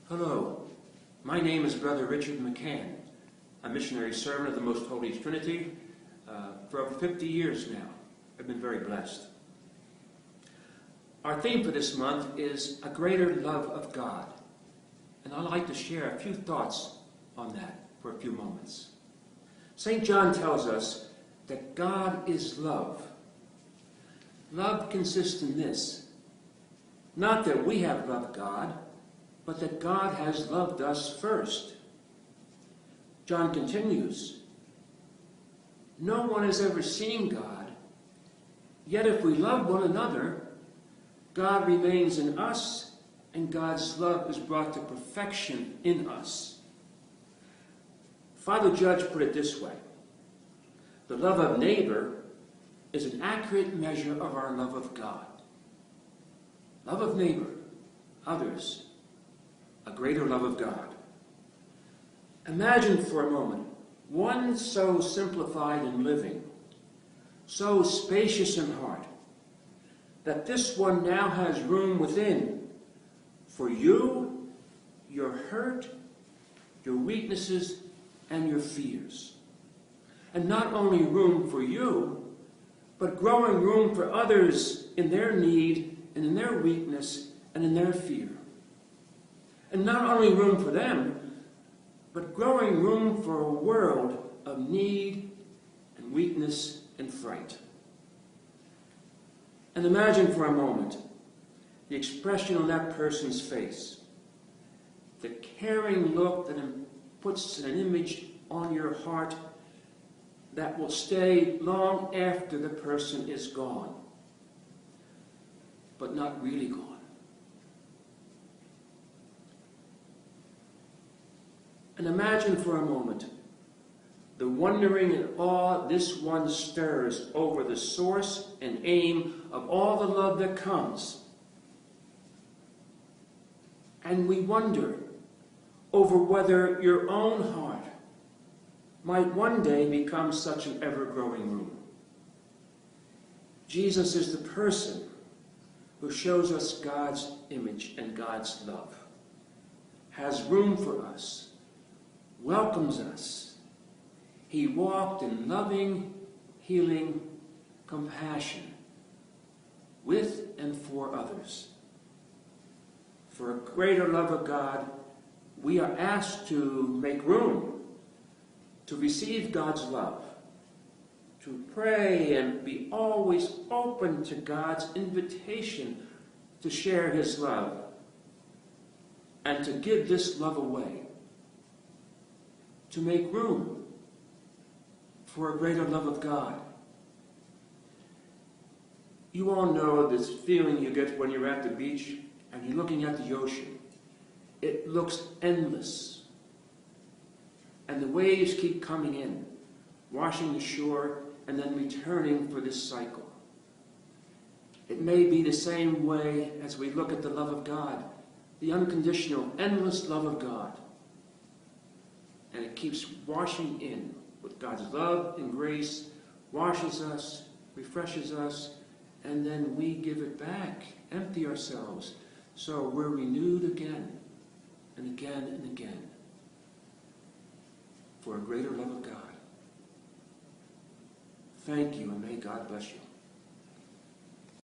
Hello, my name is Brother Richard McCann. I'm missionary servant of the Most Holy Trinity for over 50 years now. I've been very blessed. Our theme for this month is a greater love of God. And I'd like to share a few thoughts on that for a few moments. St. John tells us that God is love. Love consists in this: not that we have loved God, but that God has loved us first. John continues, no one has ever seen God, yet if we love one another, God remains in us, and God's love is brought to perfection in us. Father Judge put it this way: the love of neighbor is an accurate measure of our love of God. Love of neighbor, others, a greater love of God. Imagine for a moment one so simplified in living, so spacious in heart, that this one now has room within for you, your hurt, your weaknesses, and your fears. And not only room for you, but growing room for others in their need and in their weakness and in their fear. And not only room for them, but growing room for a world of need and weakness and fright. And imagine for a moment the expression on that person's face, the caring look that puts an image on your heart that will stay long after the person is gone, but not really gone. And imagine for a moment the wondering and awe this one stirs over the source and aim of all the love that comes. And we wonder over whether your own heart might one day become such an ever-growing room. Jesus is the person who shows us God's image and God's love, has room for us, welcomes us. He walked in loving, healing compassion with and for others. For a greater love of God, we are asked to make room to receive God's love, to pray and be always open to God's invitation to share His love and to give this love away, to make room for a greater love of God. You all know this feeling you get when you're at the beach and you're looking at the ocean. It looks endless. And the waves keep coming in, washing the shore and then returning for this cycle. It may be the same way as we look at the love of God, the unconditional, endless love of God. And it keeps washing in with God's love and grace, washes us, refreshes us, and then we give it back, empty ourselves, so we're renewed again and again and again for a greater love of God. Thank you, and may God bless you.